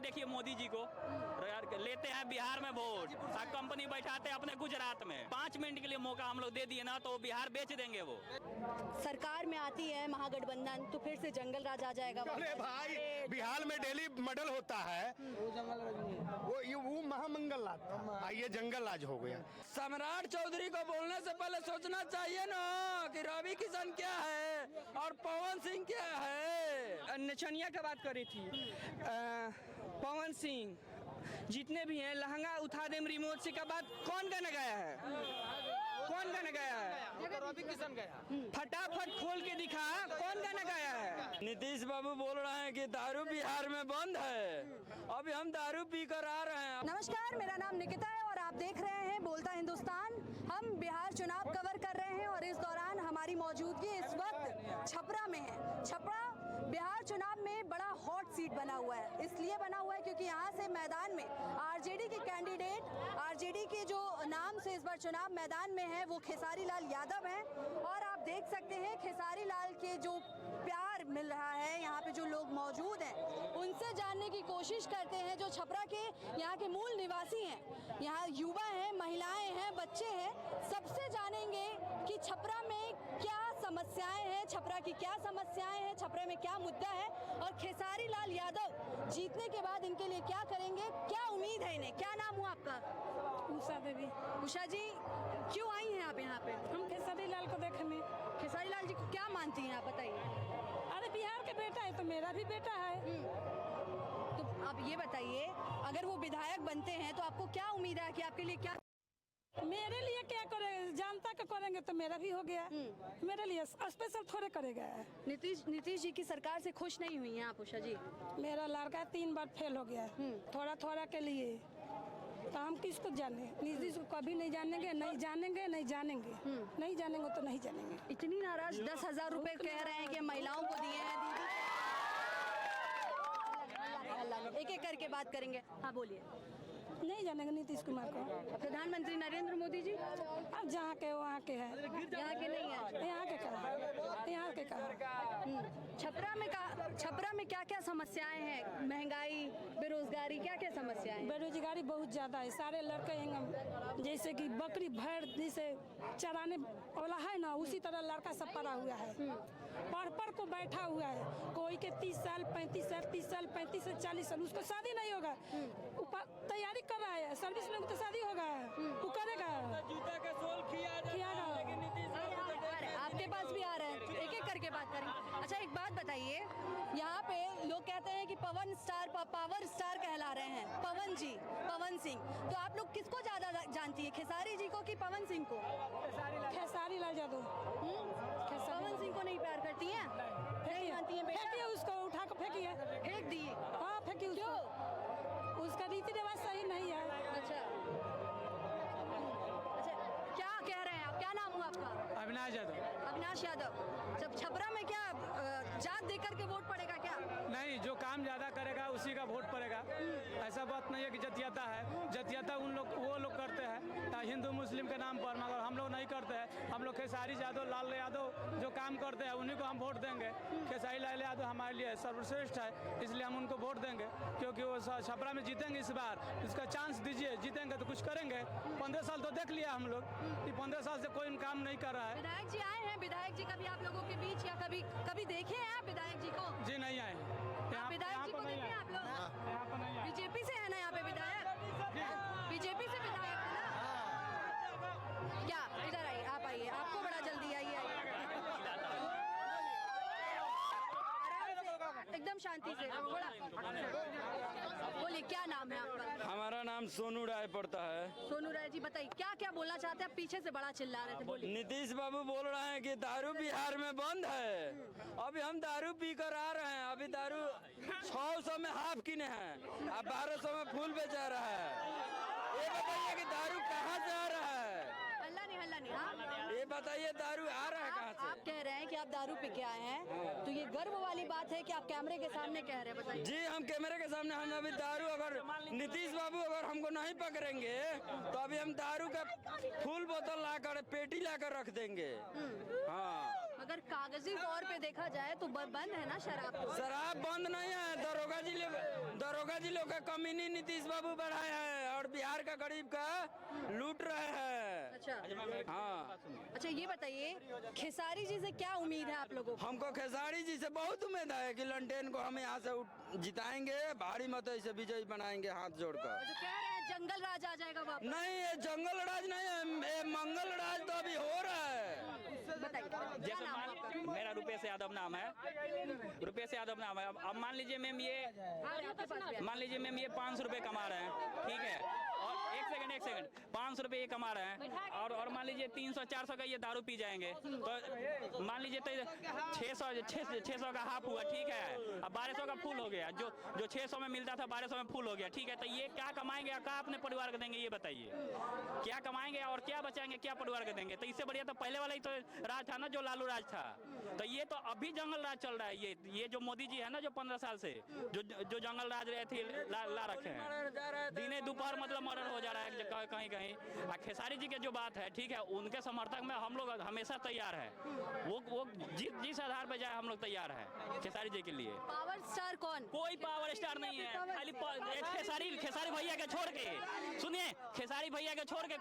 देखिए मोदी जी को लेते हैं बिहार में वोट, कंपनी बैठाते हैं अपने गुजरात में। 5 मिनट के लिए मौका हम लोग दे दिए ना तो बिहार बेच देंगे। वो सरकार में आती है महागठबंधन तो फिर से जंगल राज आ जाएगा। अरे भाई, बिहार में डेली मर्डर होता है, वो महामंगल लाता है, ये जंगल राज हो गया। सम्राट चौधरी को बोलने से पहले सोचना चाहिए ना कि रवि किशन क्या है और पवन सिंह क्या है। नचनिया का बात करी थी, पवन सिंह जितने भी हैं लहंगा उठा देम रिमोट से का बात कौन गाना गाया है? कौन गाना गाया है? रवि किशन गया। फटाफट खोल के दिखा कौन गाना गाया है? नीतीश बाबू बोल रहे हैं कि दारू बिहार में बंद है, अभी हम दारू पी कर आ रहे हैं। नमस्कार, मेरा नाम निकिता है और आप देख रहे हैं बोलता हिंदुस्तान। हम बिहार चुनाव कवर कर रहे हैं और इस दौरान हमारी मौजूदगी इस वक्त छपरा में है। छपरा बिहार चुनाव में बड़ा हॉट सीट बना हुआ है, इसलिए बना हुआ है क्योंकि यहाँ से मैदान में आरजेडी के कैंडिडेट, आरजेडी के जो नाम से इस बार चुनाव मैदान में है वो खेसारी लाल यादव हैं। और आप देख सकते हैं खेसारी लाल के जो प्यार मिल रहा है, यहाँ पे जो लोग मौजूद हैं उनसे जानने की कोशिश करते हैं। जो छपरा के यहाँ के मूल निवासी हैं, यहाँ युवा हैं, महिलाएं हैं, बच्चे हैं, सबसे जानेंगे कि छपरा में क्या समस्याएं हैं, छपरा की क्या समस्याएं हैं, छपरा में क्या मुद्दा है और खेसारी लाल यादव जीतने के बाद इनके लिए क्या करेंगे, क्या उम्मीद है इन्हें। क्या नाम हुआ आपका? उषा देवी। उषा जी, क्यों आई हैं आप यहाँ पे? हम खेसारी लाल को देखने। खेसारी लाल जी को क्या मानती हैं आप, बताइए। अरे बिहार के बेटा है तो मेरा भी बेटा है। तो आप ये बताइए, अगर वो विधायक बनते हैं तो आपको क्या उम्मीद है कि आपके लिए क्या? मेरे लिए क्या करेंगे, जनता का करेंगे तो मेरा भी हो गया। मेरे लिए स्पेशल थोड़े करेगा। नीतीश जी की सरकार से खुश नहीं हुई हैं आप उषा जी? मेरा लड़का 3 बार फेल हो गया, थोड़ा थोड़ा के लिए। तो हम किसको जाने? नीतीश को कभी नहीं जानेंगे, नहीं जानेंगे, नहीं जानेंगे, नहीं जानेंगे तो नहीं जानेंगे। इतनी नाराज, 10,000 रुपए कह रहे हैं कि महिलाओं को दिए हैं दीदी। एक एक करके बात करेंगे। हाँ बोलिए। नहीं जानेंगे नीतीश कुमार को। प्रधानमंत्री नरेंद्र मोदी जी अब जहाँ के वहाँ के है, यहाँ के नहीं है। यहाँ के कहा, यहाँ के कहा। छपरा में क्या क्या समस्याएं हैं? महंगाई, बेरोजगारी, क्या क्या समस्याएं हैं? बेरोजगारी बहुत ज्यादा है। सारे लड़के हैं जैसे कि बकरी भेड़ जैसे चराने वाला है ना, उसी तरह लड़का सब पड़ा हुआ है, पढ़ को बैठा हुआ है। कोई के 30 साल 35 साल 30 साल 35 से 40 साल, उसको शादी नहीं होगा, तैयारी कर रहा है सर्विस में, तो शादी होगा, वो करेगा। जूता का सोल खियागा। आपके पास भी आ रहे हैं, एक एक करके बात करेंगे। अच्छा एक बात बताइए, यहाँ पे लोग कहते हैं कि पवन स्टार पावर स्टार कहला रहे हैं पवन सिंह, तो आप लोग किसको ज्यादा जानती है, खेसारी जी को कि पवन सिंह को? खेसारी लाल यादव। पवन सिंह को नहीं प्यार करती हैं? नहीं मानती हैं? फेंकिए उसको, उठा कर फेंकिए। फेंक दिए? हाँ फेंकिए उसको, उसका रीति रिवाज सही नहीं है। अच्छा, क्या कह रहे हैं आप? क्या नाम हुआ आपका? अविनाश यादव। जब छपरा में क्या जात देकर के वोट पड़ेगा क्या? नहीं, जो काम ज्यादा करेगा उसी का वोट पड़ेगा। ऐसा बात नहीं है कि जतियाता है, जतियाता वो लोग करते हैं हिंदू मुस्लिम के नाम पर, मगर हम लोग नहीं करते हैं। हम लोग खेसारी यादव, लाल यादव जो काम करते हैं उन्हीं को हम वोट देंगे। खेसारी लाल यादव हमारे लिए सर्वश्रेष्ठ है, इसलिए हम उनको वोट देंगे क्योंकि वो छपरा में जीतेंगे इस बार। इसका चांस दीजिए, जीतेंगे तो कुछ करेंगे। 15 साल तो देख लिया हम लोग कि 15 साल से कोई काम नहीं कर रहा है। विधायक जी आए हैं, विधायक जी कभी आप लोगों के बीच या कभी देखे हैं आप विधायक जी को? जी नहीं आए। विधायक जी को देखे हैं आप लोग? बीजेपी से है ना यहाँ पे विधायक? बीजेपी से विधायक है ना? क्या इधर आइए, आप आइए, आपको बड़ा जल्दी आइए एकदम शांति से, थोड़ा बोलिए। क्या नाम है आपका? हमारा नाम सोनू राय पड़ता है। सोनू राय जी, बताइए क्या क्या बोलना चाहते हैं? पीछे से बड़ा चिल्ला रहे थे, बोलिए। नीतीश बाबू बोल रहे हैं कि दारू बिहार में बंद है, अभी हम दारू पी कर आ रहे हैं। अभी दारू 600 में हाफ किने हैं, अब 1200 में फुल बेचा रहा है। ये बताइए कि दारू कहाँ से आ रहा है? हल्ला नहीं। हाँ, ये बताइए दारू आ रहा है कहाँ से? आप कह रहे हैं कि आप दारू पी के आए हैं, तो ये गर्व वाली बात है कि आप कैमरे के सामने कह रहे हैं, बताइए। जी, हम कैमरे के सामने, हम अभी दारू, अगर नीतीश बाबू अगर हमको नहीं पकड़ेंगे तो अभी हम दारू का फुल बोतल लाकर, पेटी लाकर रख देंगे। हाँ, अगर कागजी तौर पे देखा जाए तो बंद है ना शराब तो? शराब बंद नहीं है, दरोगा जी लोग का कमीनी नीतीश बाबू बढ़ाया है और बिहार का गरीब का लूट रहे हैं। अच्छा हाँ, अच्छा, ये बताइए खेसारी जी से क्या उम्मीद है आप लोगों को? हमको खेसारी जी से बहुत उम्मीद है कि लंटेन को हम यहाँ से जिताएंगे, भारी मतों से विजयी बनाएंगे हाथ जोड़कर। जो कह रहे हैं जंगल राज आ जाएगा वापस। नहीं, ये जंगल राज नहीं है, ये मंगल राज तो अभी हो रहा है। बताइए क्या जैसे नाम है आपका? मेरा रुपेश यादव नाम है, रुपेश यादव नाम है। अब मान लीजिए मैम ये आपके पास भी है। मान लीजिए मैम ये 500 रुपए कमा रहे हैं, ठीक है, और एक सेकंड 500 रुपए ये कमा रहे हैं, और मान लीजिए 300-400 का ये दारू पी जाएंगे, तो मान लीजिए तो 600 का हाफ हुआ, ठीक है, अब 1200 का फुल हो गया। जो 600 में मिलता था 1200 में फुल हो गया, ठीक है, तो ये क्या कमाएंगे, क्या अपने परिवार को देंगे, ये बताइए क्या कमाएंगे और क्या बचाएंगे, क्या परिवार को देंगे? तो इससे बढ़िया तो पहले वाला ही तो राज था ना, जो लालू राज था। तो ये तो अभी जंगल राज चल रहा है। ये जो मोदी जी है ना, जो 15 साल से जो जंगल राज रहे थे ला रखे हैं, दिने दोपहर मतलब मर्डर हो जा रहा है कहीं कहीं। खेसारी जी के जो बात है, ठीक है, उनके समर्थक में हम लोग हमेशा तैयार है। वो जिस आधार पे जाए हम लोग तैयार है खेसारी जी के लिए। पावर स्टार कौन? कोई पावर स्टार नहीं है, खाली खेसारी भैया के छोड़ के, सुनिए, खेसारी भैया के छोड़ के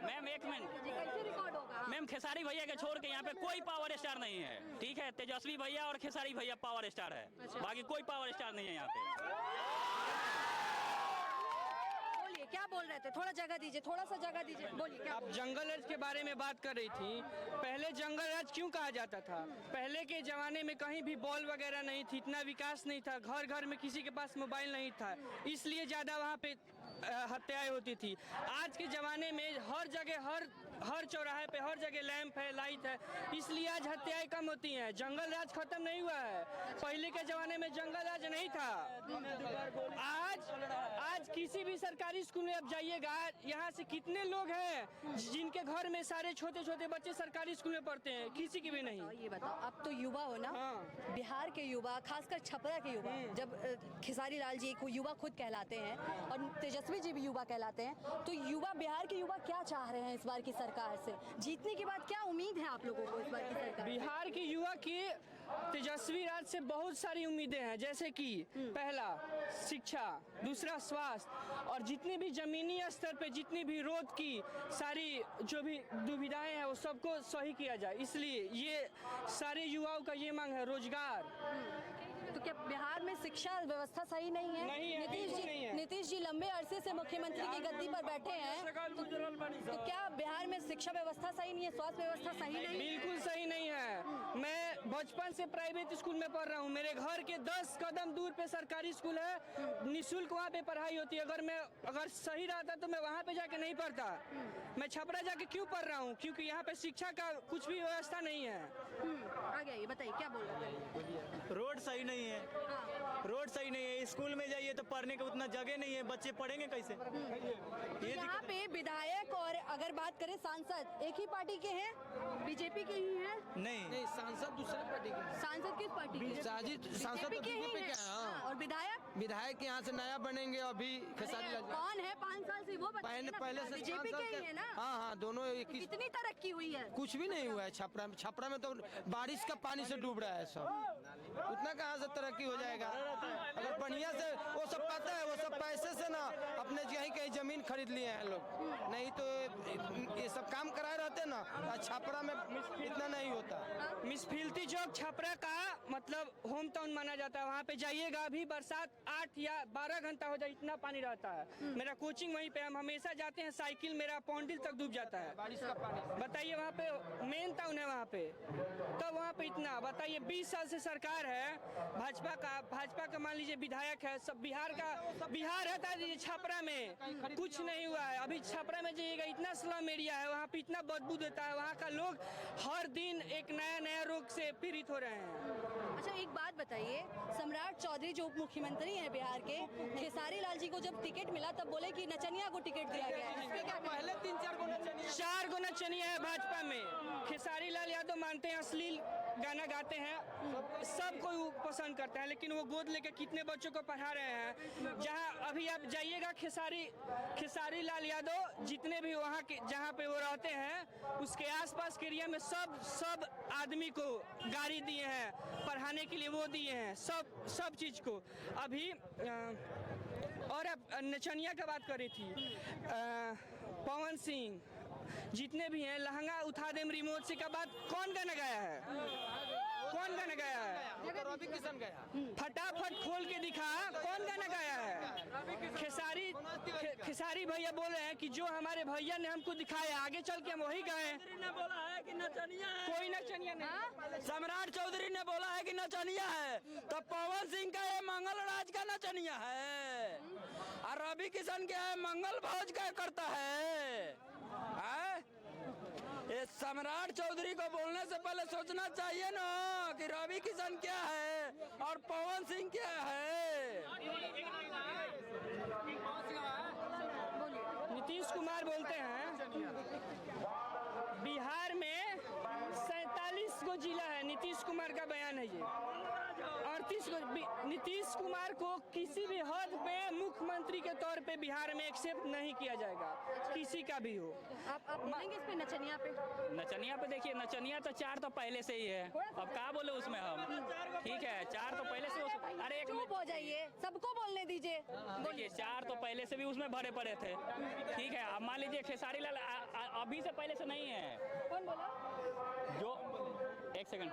मैम, एक मिनट कैसे रिकॉर्ड होगा? मैम, खेसारी भैया के छोड़ के यहाँ पे कोई पावर स्टार नहीं है, ठीक है। तेजस्वी भैया और खेसारी भैया पावर स्टार है, बाकी कोई पावर स्टार नहीं है यहाँ पे। बोलिए क्या बोल रहे थे? थोड़ा जगह दीजिए, थोड़ा सा जगह दीजिए, बोलिए क्या? आप जंगल राज के बारे में बात कर रही थी। पहले जंगल राज क्यों कहा जाता था? पहले के जमाने में कहीं भी बॉल वगैरह नहीं थी, इतना विकास नहीं था, घर घर में किसी के पास मोबाइल नहीं था, इसलिए ज्यादा वहाँ पे हत्याएं होती थी। आज के जमाने में हर जगह हर चौराहे पे हर जगह लैंप है, लाइट है, इसलिए आज हत्याएं कम होती हैं। जंगल राज खत्म नहीं हुआ है। पहले के जमाने में जंगल राज नहीं था। आज किसी भी सरकारी स्कूल में आप जाइएगा, यहाँ से कितने लोग हैं जिनके घर में सारे छोटे छोटे बच्चे सरकारी स्कूल में पढ़ते हैं? किसी की भी नहीं। ये बताओ, अब तो युवा हो ना, हाँ। बिहार के युवा, खासकर छपरा के युवा, जब खेसारी लाल जी को युवा खुद कहलाते हैं और तेजस्वी जी भी युवा कहलाते हैं, तो युवा, बिहार के युवा क्या चाह रहे हैं इस बार की सरकार से? जीतने के बाद क्या उम्मीद है आप लोगों को इस बार की सरकार? बिहार के युवा की तेजस्वी राज से बहुत सारी उम्मीदें हैं, जैसे कि पहला शिक्षा, दूसरा स्वास्थ्य, और जितने भी जमीनी स्तर पे जितनी भी रोड की सारी जो भी दुविधाएं हैं वो सबको सही किया जाए। इसलिए ये सारे युवाओं का ये मांग है। रोजगार, तो क्या बिहार में शिक्षा व्यवस्था सही नहीं है? नहीं है, बिल्कुल नहीं है। नीतीश जी लंबे अरसे से मुख्यमंत्री की गद्दी पर बैठे हैं, तो क्या बिहार में शिक्षा व्यवस्था सही नहीं है, स्वास्थ्य व्यवस्था सही नहीं है? बिल्कुल सही नहीं है। मैं बचपन से प्राइवेट स्कूल में पढ़ रहा हूँ। मेरे घर के 10 कदम दूर पे सरकारी स्कूल है, निःशुल्क वहाँ पे पढ़ाई होती है। अगर सही रहता तो मैं वहाँ पे जाके नहीं पढ़ता। मैं छपरा जाके क्यों पढ़ रहा हूँ? क्योंकि यहाँ पे शिक्षा का कुछ भी व्यवस्था नहीं है। आगे आइए, बताइए क्या बोल रहे थे? रोड सही नहीं है, रोड सही नहीं है। स्कूल में जाइए तो पढ़ने का उतना जगह नहीं है, बच्चे पढ़ेंगे कैसे? ये यहाँ पे विधायक और अगर बात करें सांसद एक ही पार्टी के हैं, बीजेपी के ही हैं? नहीं, सांसद दूसरे पार्टी के। सांसद किस पार्टी के? सांसद तो के ही बीजेपी हैं। के हैं, हाँ। और विधायक विधायक यहाँ से नया बनेंगे। अभी खेसारी लाल कौन है 5 साल से वो बताइए ना? पहले से बीजेपी के ही है ना? हाँ हाँ, दोनों एक ही। कितनी तरक्की हुई है? कुछ भी नहीं हुआ है छपरा में। छपरा में तो बारिश का पानी से डूब रहा है सब। उतना कहाँ से तरक्की हो जाएगा? अगर बढ़िया से वो सब पता है, वो सब पैसे से ना अपने कहीं जमीन खरीद लिए हैं लोग, नहीं तो ये सब काम कराए रहते ना, छपरा में इतना नहीं होता। मिसफिल्ती चौक छपरा का मतलब होम टाउन माना जाता है। वहाँ पे जाइएगा, अभी बरसात 8 या 12 घंटा हो जाए इतना पानी रहता है। मेरा कोचिंग वहीं पे, हम हमेशा जाते हैं, साइकिल मेरा पौंडिल तक डूब जाता है। बारिश का पानी बताइए, वहाँ पे मेन टाउन है, वहाँ पे तब वहाँ पे इतना। बताइए 20 साल से सरकार है भाजपा का मान लीजिए विधायक है, सब बिहार है छपरा में कुछ नहीं हुआ है। अभी छपरा में जाइएगा, इतना स्लम एरिया है, वहाँ पे इतना बदबू देता है। वहाँ का लोग हर दिन एक नया रोग से पीड़ित हो रहे हैं। अच्छा एक बात बताइए, सम्राट चौधरी जो उप मुख्यमंत्री हैं बिहार के, खेसारी लाल जी को जब टिकट मिला तब बोले कि नचनिया को टिकट दिया गया है। इसमें क्या पहले 3-4 गो नचनिया है भाजपा में। खेसारी लाल यादव मानते हैं अश्लील गाना गाते हैं, सब कोई पसंद करता है, लेकिन वो गोद लेके कितने बच्चों को पढ़ा रहे हैं। जहाँ अभी आप जाइएगा खेसारी लाल यादव जितने भी वहाँ के जहाँ पे वो रहते हैं उसके आसपास के एरिया में सब आदमी को गाड़ी दिए हैं, पढ़ाने के लिए वो दिए हैं, सब चीज़ को। अभी और अब नचनिया का बात करी थी, पवन सिंह जितने भी हैं, लहंगा उठा देम रिमोट से का बात कौन गाना गाया है? कौन गाना गाया है? रवि किशन गया। फटाफट खोल के दिखा, कौन गाना गाया है? खेसारी भैया बोल रहे हैं कि जो हमारे भैया ने हमको दिखाया आगे चल के हम वही गाए। बोला है कि नचनिया है, कोई नचनिया नहीं। सम्राट चौधरी ने बोला है कि नचनिया है, तो पवन सिंह का ये मंगल राज का नचनिया है, और रवि किशन क्या है, मंगल भोज का करता है। ये सम्राट चौधरी को बोलने से पहले सोचना चाहिए ना कि रवि किशन क्या है और पवन सिंह क्या है। नीतीश कुमार बोलते हैं बिहार में 47 को जिला है, नीतीश कुमार का बयान है ये। 38 को नीतीश कुमार को किसी भी हद पे मुख्यमंत्री के तौर पे बिहार में एक्सेप्ट नहीं किया जाएगा, किसी का भी हो। आप बोलेंगे इस पे नचनिया पे? नचनिया पे देखिए, नचनिया तो 4 तो पहले से ही है, अब क्या बोले उसमें हम। ठीक है, 4 तो पहले से अरे एक चुप हो जाइए, सबको बोलने दीजिए। देखिए 4 तो पहले से भी उसमें भरे पड़े थे। ठीक है, अब मान लीजिए खेसारी लाल अभी से पहले से नहीं है। कौन बोला? जो एक सेकंड,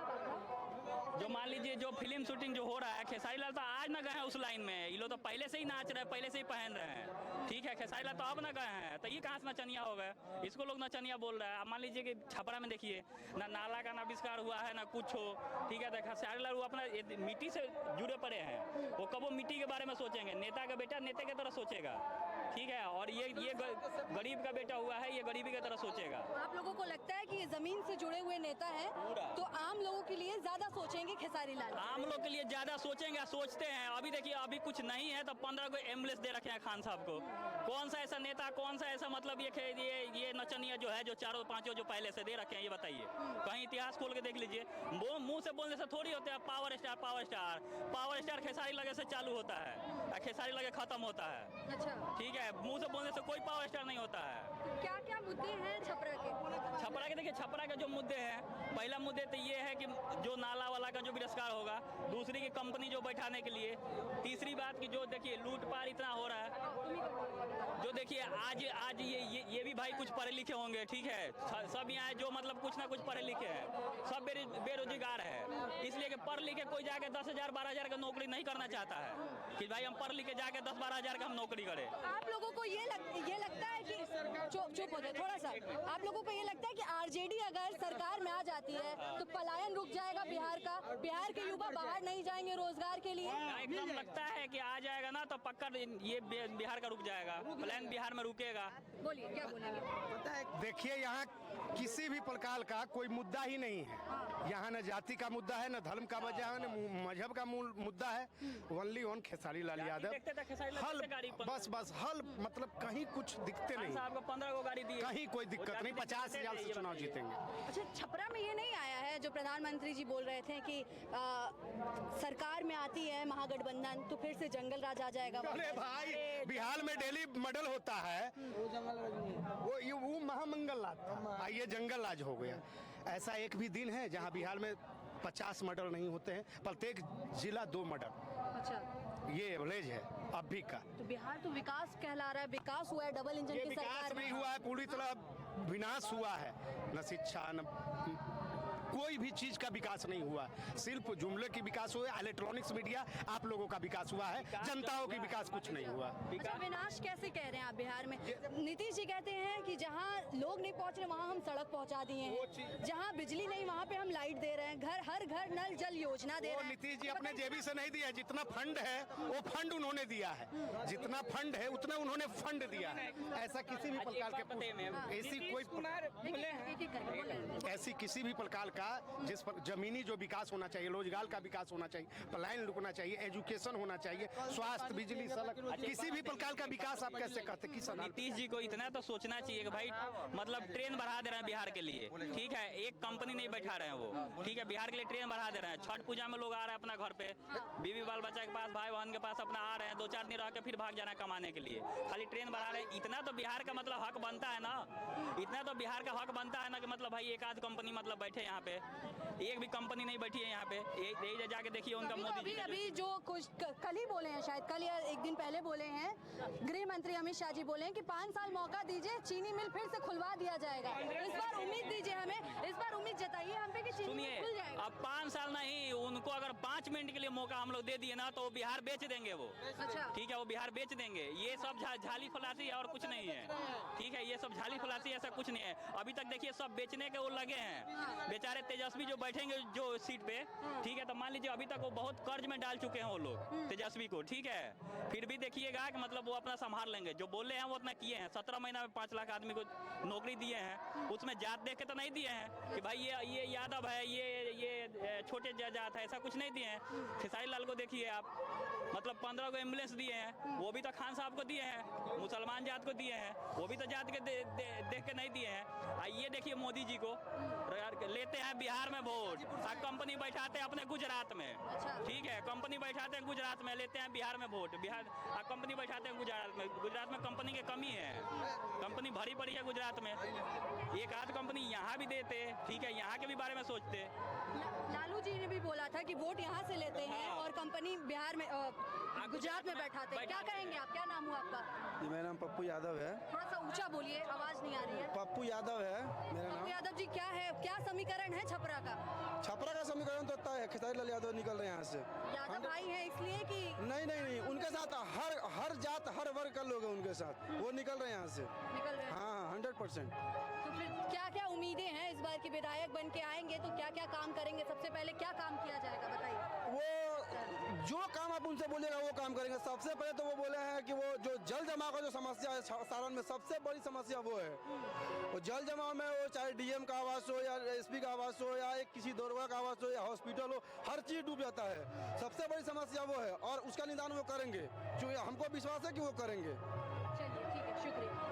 जो मान लीजिए जो फिल्म शूटिंग जो हो रहा है, खेसारी लाल तो आज ना गए हैं उस लाइन में, ये लोग तो पहले से ही नाच रहे हैं, पहले से ही पहन रहे हैं। ठीक है, खेसारी लाल तो अब ना गए हैं, तो ये कहाँ से नचनिया हो गए? इसको लोग नचनिया बोल रहे हैं। अब मान लीजिए कि छपरा में देखिए ना नाला का आविष्कार हुआ है ना कुछ हो। ठीक है, तो खेसारी लाल वो अपना मिट्टी से जुड़े पड़े हैं, वो कब वो मिट्टी के बारे में सोचेंगे? नेता का बेटा नेता की तरह सोचेगा। ठीक है, और ये गरीब का बेटा हुआ है, ये गरीबी की तरह सोचेगा। आप लोगों को लगता है कि ये जमीन से जुड़े हुए नेता हैं, तो आम लोगों के लिए ज्यादा सोचेंगे खेसारी लाल? आम लोग के लिए ज्यादा सोचेंगे, सोचते हैं। अभी देखिए अभी कुछ नहीं है तो 15 को एम्बुलेंस दे रखे हैं खान साहब को। कौन सा ऐसा नेता, कौन सा ऐसा मतलब ये नचनिया जो है, जो 4-5 जो पहले से दे रखे हैं, ये बताइए। कहीं इतिहास खोल के देख लीजिए। वो मुंह से बोलने से थोड़ी होता है पावर स्टार खेसारी लगे से चालू होता है, खेसारी लगे खत्म होता है। अच्छा, ठीक है, मुंह से बोलने से कोई पावर स्टार नहीं होता है। क्या क्या मुद्दे हैं छपरा के? देखिए छपरा के जो मुद्दे हैं, पहला मुद्दे तो ये है कि जो नाला वाला का जो बहिष्कार होगा, दूसरी की कंपनी जो बैठाने के लिए, तीसरी बात की जो देखिए लूटपाट इतना हो रहा है, जो देखिए आज ये भी भाई कुछ पढ़े लिखे होंगे। ठीक है, सब यहाँ जो मतलब कुछ ना कुछ पढ़े लिखे हैं, सब बेरोजगार है, इसलिए कि पढ़ लिखे कोई जाके 10,000-12,000 का नौकरी नहीं करना चाहता है कि भाई हम पढ़ लिखे जाके 10-12,000 का हम नौकरी करें। आप लोगों को ये लगता है कि चुप हो जाए थोड़ा सा, आप लोगों को ये लगता है कि आरजेडी अगर सरकार में आ जाती है तो पलायन रुक जाएगा बिहार का? बिहार के युवा बाहर नहीं जाएंगे रोजगार के लिए? एकदम लगता है कि आ जाएगा ना तो पक्का ये बिहार का रुक जाएगा, प्लान बिहार में रुकेगा। बोलिए, क्या बोलेंगे? देखिए यहाँ किसी भी प्रकार का कोई मुद्दा ही नहीं है। यहाँ न जाति का मुद्दा है, न धर्म का वजह है, न मजहब का मुद्दा है। Only on Khesari Lal Yadav. हल बस हल, मतलब कहीं कुछ दिखते नहीं। आपको 15 को गाड़ी दी, कहीं कोई दिक्कत नहीं, 50,000 से चुनाव जीतेंगे। अच्छा, छपरा में ये नहीं आया है जो प्रधानमंत्री जी बोल रहे थे कि सरकार में आती है महागठबंधन तो फिर से जंगल राज आ जाएगा? अरे भाई, बिहार में डेली मर्डर होता है, वो महामंगल लाता, ये जंगल राज हो गया। ऐसा एक भी दिन है जहां बिहार में 50 मर्डर नहीं होते हैं? प्रत्येक जिला 2 मर्डर। अच्छा, ये एवरेज है अभी का। तो बिहार तो विकास कहला रहा है, विकास हुआ है डबल इंजन की विकास सरकार नहीं में। हुआ है, पूरी तरह विनाश हुआ है। न शिक्षा, न कोई भी चीज का विकास नहीं हुआ, सिर्फ जुमले की विकास हुआ है। इलेक्ट्रॉनिक्स मीडिया आप लोगों का विकास हुआ है, जनताओं की विकास कुछ नहीं हुआ। अच्छा, विनाश कैसे कह रहे हैं आप बिहार में? नीतीश जी कहते हैं कि जहां लोग नहीं पहुंच रहे वहां हम सड़क पहुंचा दिए हैं, जहां बिजली नहीं वहां पे हम लाइट दे रहे हैं, हर घर नल जल योजना दे रहे हैं। नीतीश जी अपने जेबी से नहीं दिया, जितना फंड है वो फंड उन्होंने दिया है, जितना फंड है उतना उन्होंने फंड दिया है। ऐसा किसी भी प्रकार के ऐसी कोई कुमार बोले हैं ऐसी किसी भी प्रकार का का जिस पर जमीनी जो विकास होना चाहिए, रोजगार का विकास होना चाहिए, पलायन रुकना चाहिए, एजुकेशन होना चाहिए, स्वास्थ्य, बिजली, सड़क, किसी भी प्रकार का विकास आप कैसे करते किस आधार पर? नीतीश जी को इतना तो सोचना चाहिए कि भाई मतलब ट्रेन बढ़ा दे रहे हैं बिहार के लिए, ठीक है, एक कंपनी नहीं बैठा रहे हैं वो, ठीक है, बिहार के लिए ट्रेन बढ़ा दे रहे हैं। छठ पूजा में लोग आ रहे हैं अपना घर पे, बीवी बाल बच्चा के पास, भाई बहन के पास अपना आ रहे हैं, 2-4 दिन रह के फिर भाग जाना है कमाने के लिए, खाली ट्रेन बढ़ा रहे हैं। इतना तो बिहार का मतलब हक बनता है ना, इतना तो बिहार का हक बनता है ना कि मतलब भाई एक आध कंपनी मतलब बैठे यहाँ पे, एक भी कंपनी नहीं बैठी है यहाँ पे। यही जाके देखिए उनका मोदी जी अभी जो कुछ कल ही बोले हैं, शायद कल या एक दिन पहले बोले हैं, गृह मंत्री अमित शाह जी बोले हैं कि 5 साल मौका दीजिए, चीनी मिल फिर से खुलवा दिया जाएगा। इस बार उम्मीद दीजिए हमें, इस बार उम्मीद जताइए हम पे कि चीनी मिल खुल जाएगा। अब 5 साल नहीं, उनको अगर 5 मिनट के लिए मौका हम लोग दे दिए ना तो वो बिहार बेच देंगे वो, अच्छा, ठीक है, वो बिहार बेच देंगे। ये सब झाली फलासी और कुछ नहीं है, ठीक है, ये सब झाली फलासी ऐसा कुछ नहीं है। अभी तक देखिए सब बेचने के वो लगे हैं, बेचारे तेजस्वी जो बैठेंगे जो सीट पे, ठीक है, तो मान लीजिए अभी तक वो बहुत कर्ज में डाल चुके हैं वो लोग तेजस्वी को, ठीक है, फिर भी देखिएगा कि मतलब वो अपना संभाल लेंगे, जो बोले हैं वो उतना किए हैं। 17 महीना में 5 लाख आदमी को नौकरी दिए हैं, उसमें जात देख के तो नहीं दिए हैं कि भाई ये यादव है, ये छोटे जात है, ऐसा कुछ नहीं दिए हैं। खेसारी लाल को देखिए आप, मतलब 15 को एम्बुलेंस दिए हैं, वो भी तो खान साहब को दिए हैं, मुसलमान जात को दिए हैं, वो भी तो जात के देख के नहीं दिए हैं। ये देखिए मोदी जी को लेते हैं बिहार में वोट, कंपनी बैठाते हैं अपने गुजरात में, ठीक है, कंपनी बैठाते हैं गुजरात में, लेते हैं बिहार में वोट, बिहार कंपनी बैठाते हैं गुजरात में कंपनी की कमी है, कंपनी भरी पड़ी है गुजरात में, एक आध कंपनी यहाँ भी देते, ठीक है, यहाँ के भी बारे में सोचते। लालू जी ने भी बोला था कि वोट यहाँ से लेते हैं और कंपनी बिहार में गुजरात में बैठाते हैं। क्या कहेंगे आप, क्या नाम हुआ आपका? जी मेरा नाम पप्पू यादव है। थोड़ा सा ऊंचा बोलिए, आवाज नहीं आ रही है। पप्पू यादव है मेरा पप्पू नाम। यादव जी, क्या है, क्या समीकरण है छपरा का? छपरा का समीकरण तो तय है, खेसारी लाल यादव निकल रहे हैं यहाँ से। यादव भाई है इसलिए कि नहीं, उनके साथ हर जात हर वर्ग का लोग है उनके साथ, वो निकल रहे हैं यहाँ से। निकल रहे हैं? हाँ 100%। तो फिर क्या क्या उम्मीदें हैं इस बार की? विधायक बन के आएंगे तो क्या क्या काम करेंगे? सबसे पहले क्या काम किया जाएगा बताइए। वो जो काम आप उनसे बोलिएगा वो काम करेंगे। सबसे पहले तो वो बोले हैं कि वो जो जल जमाव का जो समस्या है सारण में, सबसे बड़ी समस्या वो है। वो जल जमाव में वो चाहे डीएम का आवास हो या एसपी का आवास हो या एक किसी दरोगा का आवास हो या हॉस्पिटल हो, हर चीज डूब जाता है। सबसे बड़ी समस्या वो है और उसका निदान वो करेंगे, क्योंकि हमको विश्वास है कि वो करेंगे।